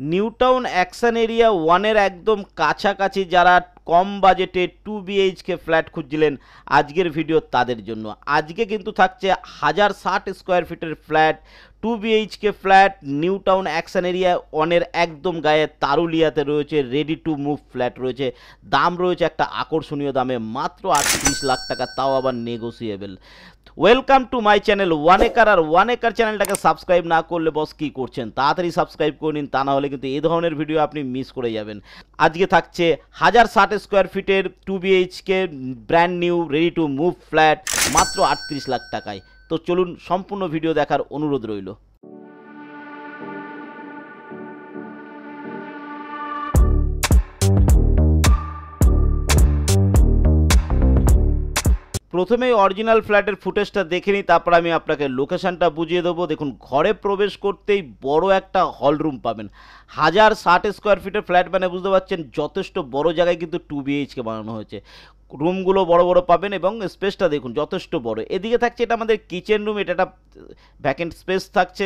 New town action area ওয়ানের একদম কাছাকাছি যারা কম বাজেটে 2 BHK ফ্ল্যাট খুঁজছিলেন, আজকের ভিডিও তাদের জন্য। আজকে কিন্তু থাকছে 1060 স্কোয়ার ফিটের flat, 2 BHK flat, new town action area ওয়ানের একদম গায়ে তারুলিয়াতে রয়েছে, রেডি টু মুভ ফ্ল্যাট রয়েছে। দাম রয়েছে একটা আকর্ষণীয় দামে, মাত্র 38 লাখ টাকা, তাও আবার negotiable. Welcome to my channel One Acre. আর ওয়ান একর চ্যানেলটাকে সাবস্ক্রাইব না করলে বস কী করছেন, তাড়াতাড়ি সাবস্ক্রাইব করে নিন, তা না হলে কিন্তু এই ধরনের ভিডিও আপনি মিস করে যাবেন। আজকে থাকছে 1060 স্কোয়ার ফিটের 2 BHK brand new ready to move flat মাত্র 38 লাখ টাকায়। তো চলুন সম্পূর্ণ ভিডিও দেখার অনুরোধ রইল। প্রথমেই অরিজিনাল ফ্ল্যাটের ফুটেজটা দেখে নিই, তারপর আমি আপনাকে লোকেশানটা বুঝিয়ে দেবো। দেখুন, ঘরে প্রবেশ করতেই বড় একটা হল রুম পাবেন। 1060 স্কোয়ার ফিটের ফ্ল্যাট মানে বুঝতে পারছেন যথেষ্ট বড় জায়গায় কিন্তু 2 BHK বানানো হয়েছে। রুমগুলো বড় বড় পাবেন এবং স্পেসটা দেখুন যথেষ্ট বড়। এদিকে থাকছে এটা আমাদের কিচেন রুম, এটা একটা ভ্যাকেন্ট স্পেস থাকছে।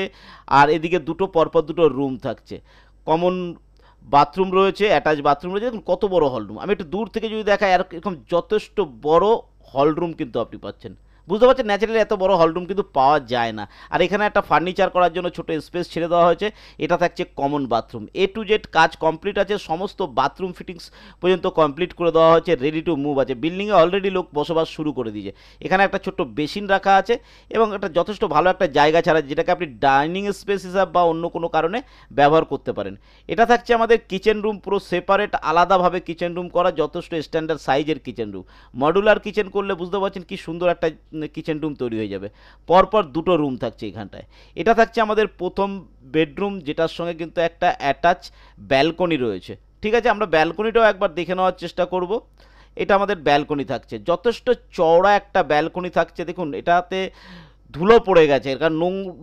আর এদিকে পরপর দুটো রুম থাকছে, কমন বাথরুম রয়েছে, অ্যাটাচ বাথরুম রয়েছে। দেখুন কত বড় হল রুম। আমি একটু দূর থেকে যদি দেখাই, এরকম যথেষ্ট বড় হল রুম কিন্তু আপনি পাচ্ছেন। বুঝতে পারছেন ন্যাচারালি এত বড় হল রুম কিন্তু পাওয়া যায় না। আর এখানে একটা ফার্নিচার করার জন্য ছোট স্পেস ছেড়ে দেওয়া হয়েছে। এটা থাকছে common bathroom, A to Z কাজ কমপ্লিট আছে, সমস্ত বাথরুম ফিটিংস পর্যন্ত কমপ্লিট করে দেওয়া হয়েছে, রেডি টু মুভ আছে। বিল্ডিংয়ে অলরেডি লোক বসবাস শুরু করে দিয়েছে। এখানে একটা ছোট্ট বেসিন রাখা আছে এবং একটা যথেষ্ট ভালো একটা জায়গা ছাড়া, যেটাকে আপনি ডাইনিং স্পেস হিসাব বা অন্য কোনো কারণে ব্যবহার করতে পারেন। এটা থাকছে আমাদের কিচেন রুম, পুরো সেপারেট আলাদাভাবে কিচেন রুম করা, যথেষ্ট স্ট্যান্ডার্ড সাইজের কিচেন রুম। মডুলার কিচেন করলে বুঝতে পারছেন কি সুন্দর একটা কিচেন রুম তৈরি হয়ে যাবে। পরপর দুটো রুম থাকছে এখানটায়। এটা থাকছে আমাদের প্রথম বেডরুম, যেটার সঙ্গে কিন্তু একটা অ্যাটাচ ব্যালকনি রয়েছে। ঠিক আছে, আমরা ব্যালকনিটাও একবার দেখে নেওয়ার চেষ্টা করব। এটা আমাদের ব্যালকনি থাকছে, যথেষ্ট চওড়া একটা ব্যালকনি থাকছে। দেখুন এটাতে ধুলো পড়ে গেছে, কারণ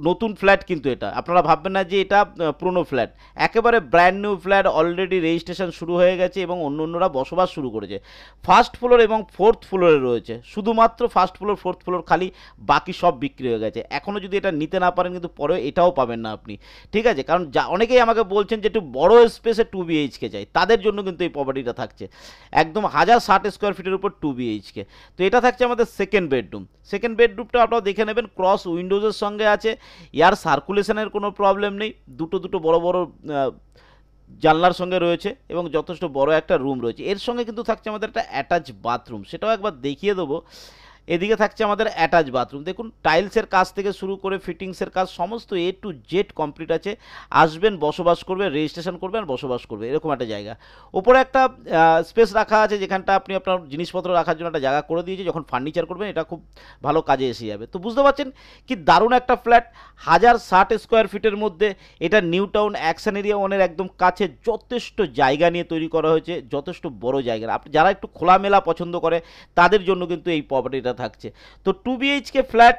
নতুন ফ্ল্যাট কিন্তু এটা, আপনারা ভাববেন না যে এটা পুরনো ফ্ল্যাট। একেবারে brand new flat, already registration শুরু হয়ে গেছে এবং অন্যরা বসবাস শুরু করেছে। ফার্স্ট ফ্লোর এবং ফোর্থ ফ্লোরে রয়েছে, শুধুমাত্র ফার্স্ট ফ্লোর ফোর্থ ফ্লোর খালি, বাকি সব বিক্রি হয়ে গেছে। এখনও যদি এটা নিতে না পারেন কিন্তু পরে এটাও পাবেন না আপনি। ঠিক আছে, কারণ অনেকেই আমাকে বলছেন যে একটু বড় স্পেসে 2 BHK চাই, তাদের জন্য কিন্তু এই প্রপার্টিটা থাকছে একদম 1060 স্কোয়ার ফিটের উপর 2 BHK। তো এটা থাকছে আমাদের সেকেন্ড বেডরুম। সেকেন্ড বেডরুমটা আপনারা দেখে নেবেন, ক্রস উইন্ডোজের সঙ্গে আছে, এয়ার সার্কুলেশনের কোনো প্রবলেম নেই। দুটো বড় বড় জানলার সঙ্গে রয়েছে এবং যথেষ্ট বড় একটা রুম রয়েছে। এর সঙ্গে কিন্তু থাকছে আমাদের একটা অ্যাটাচ বাথরুম, সেটাও একবার দেখিয়ে দেবো। এদিকে থাকছে আমাদের অ্যাটাচ বাথরুম। দেখুন টাইলসের কাজ থেকে শুরু করে ফিটিংসের কাজ সমস্ত A to Z কমপ্লিট আছে। আসবেন, বসবাস করবে, রেজিস্ট্রেশন করবে আর বসবাস করবে, এরকম একটা জায়গা। ওপরে একটা স্পেস রাখা আছে, যেখানটা আপনি আপনার জিনিসপত্র রাখার জন্য একটা জায়গা করে দিয়েছে। যখন ফার্নিচার করবেন এটা খুব ভালো কাজে এসে যাবে। তো বুঝতে পারছেন কি দারুণ একটা ফ্ল্যাট, 1060 স্কোয়ার ফিটের মধ্যে। এটা নিউ টাউন অ্যাকশন এরিয়া ওয়ানের একদম কাছে, যথেষ্ট জায়গা নিয়ে তৈরি করা হয়েছে, যথেষ্ট বড় জায়গা। আপনি যারা একটু খোলামেলা পছন্দ করে তাদের জন্য কিন্তু এই প্রপার্টিটা থাকছে। তো 2 BHK ফ্ল্যাট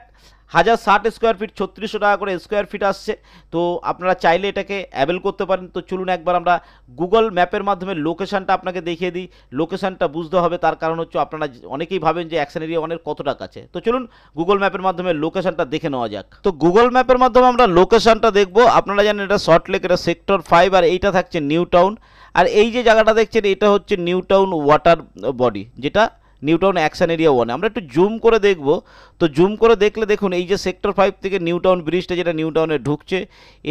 1060 স্কোয়ার ফিট, 3600 টাকা করে স্কোয়ার ফিট আসছে। তো আপনারা চাইলে এটাকে অ্যাভেল করতে পারেন। তো চলুন একবার আমরা গুগল ম্যাপের মাধ্যমে লোকেশানটা আপনাকে দেখিয়ে দিই। লোকেশানটা বুঝতে হবে, তার কারণ হচ্ছে আপনারা অনেকেই ভাবেন যে অ্যাকশন এরিয়া ওয়ানের কতটা কাছে। তো চলুন গুগল ম্যাপের মাধ্যমে লোকেশানটা দেখে নেওয়া যাক। তো গুগল ম্যাপের মাধ্যমে আমরা লোকেশানটা দেখব। আপনারা জানেন এটা সল্টলেক, এটা সেক্টর 5, আর এইটা থাকছে নিউ টাউন। আর এই যে জায়গাটা দেখছেন এটা হচ্ছে নিউ টাউন ওয়াটার বডি, যেটা নিউ টাউন অ্যাকশন এরিয়া ওয়ানে। আমরা একটু জুম করে দেখব। তো জুম করে দেখলে দেখুন এই যে সেক্টর 5 থেকে নিউ টাউন ব্রিজটা যেটা নিউ টাউনে ঢুকছে,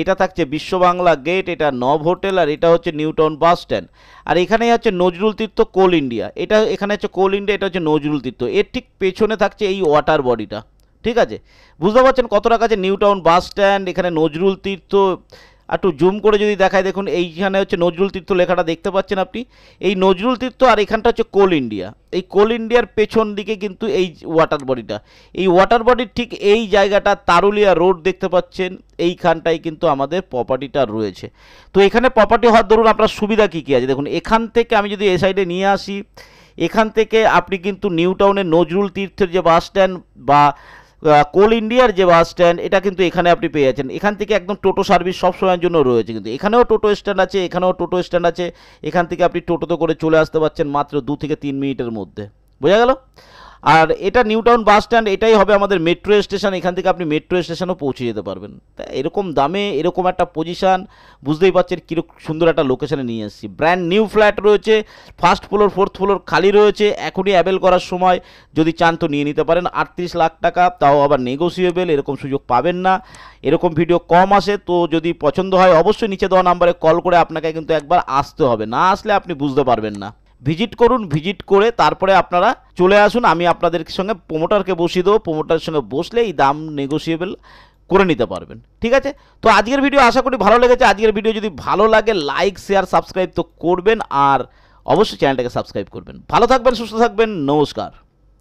এটা থাকছে বিশ্ব বাংলা গেট, এটা নব হোটেল, আর এটা হচ্ছে নিউ টাউন বাস স্ট্যান্ড। আর এখানেই হচ্ছে নজরুল তীর্থ কোল ইন্ডিয়া, এটা এখানে হচ্ছে কোল ইন্ডিয়া, এটা হচ্ছে নজরুল তীর্থ। এর ঠিক পেছনে থাকছে এই ওয়াটার বডিটা। ঠিক আছে, বুঝতে পারছেন কতটা কাছে নিউ টাউন বাস স্ট্যান্ড, এখানে নজরুল তীর্থ। একটু জুম করে যদি দেখায়, দেখুন এইখানে হচ্ছে নজরুল তীর্থ লেখাটা দেখতে পাচ্ছেন আপনি, এই নজরুল তীর্থ। আর এখানটা হচ্ছে কোল ইন্ডিয়া। এই কোল ইন্ডিয়ার পেছন দিকে কিন্তু এই ওয়াটার বডিটা, এই ওয়াটার বডির ঠিক এই জায়গাটা তারুলিয়া রোড দেখতে পাচ্ছেন, এইখানটাই কিন্তু আমাদের প্রপার্টিটা রয়েছে। তো এখানে প্রপার্টি হওয়ার ধরুন আপনার সুবিধা কী কী আছে দেখুন। এখান থেকে আমি যদি এই সাইডে নিয়ে আসি, এখান থেকে আপনি কিন্তু নিউ টাউনের নজরুল তীর্থের যে বাস স্ট্যান্ড বা কোল ইন্ডিয়ার যে বাস স্ট্যান্ড, এটা কিন্তু এখানে আপনি পেয়ে যাচ্ছেন। এখান থেকে একদম টোটো সার্ভিস সব সময়ের জন্য রয়েছে, কিন্তু এখানেও টোটো স্ট্যান্ড আছে, এখানেও টোটো স্ট্যান্ড আছে। এখান থেকে আপনি টোটোতে করে চলে আসতে পারছেন মাত্র 2 থেকে 3 মিনিটের মধ্যে। বোঝা গেল? আর এটা নিউ টাউন বাস স্ট্যান্ড, এটাই হবে আমাদের মেট্রো স্টেশন, এখান থেকে আপনি মেট্রো স্টেশনও পৌঁছে যেতে পারবেন। তা এরকম দামে এরকম একটা পজিশান, বুঝতেই পারছেন কীরকম সুন্দর একটা লোকেশনে নিয়ে এসেছি। ব্র্যান্ড নিউ ফ্ল্যাট রয়েছে, ফার্স্ট ফ্লোর ফোর্থ ফ্লোর খালি রয়েছে, এখনই অ্যাভেল করার সময়, যদি চান তো নিয়ে নিতে পারেন। 38 লাখ টাকা, তাও আবার নেগোসিয়েবল, এরকম সুযোগ পাবেন না, এরকম ভিডিও কম আসে। তো যদি পছন্দ হয় অবশ্যই নিচে দেওয়া নাম্বারে কল করে আপনাকে কিন্তু একবার আসতে হবে, না আসলে আপনি বুঝতে পারবেন না। ভিজিট করুন, ভিজিট করে তারপরে আপনারা চলে আসুন, আমি আপনাদের সঙ্গে প্রোমোটারকে বসিয়ে দেবো, প্রোমোটারের সঙ্গে বসলে এই দাম নেগোসিয়েবল করে নিতে পারবেন। ঠিক আছে, তো আজকের ভিডিও আশা করি ভালো লেগেছে। আজকের ভিডিও যদি ভালো লাগে লাইক শেয়ার সাবস্ক্রাইব তো করবেন, আর অবশ্যই চ্যানেলটাকে সাবস্ক্রাইব করবেন। ভালো থাকবেন, সুস্থ থাকবেন, নমস্কার।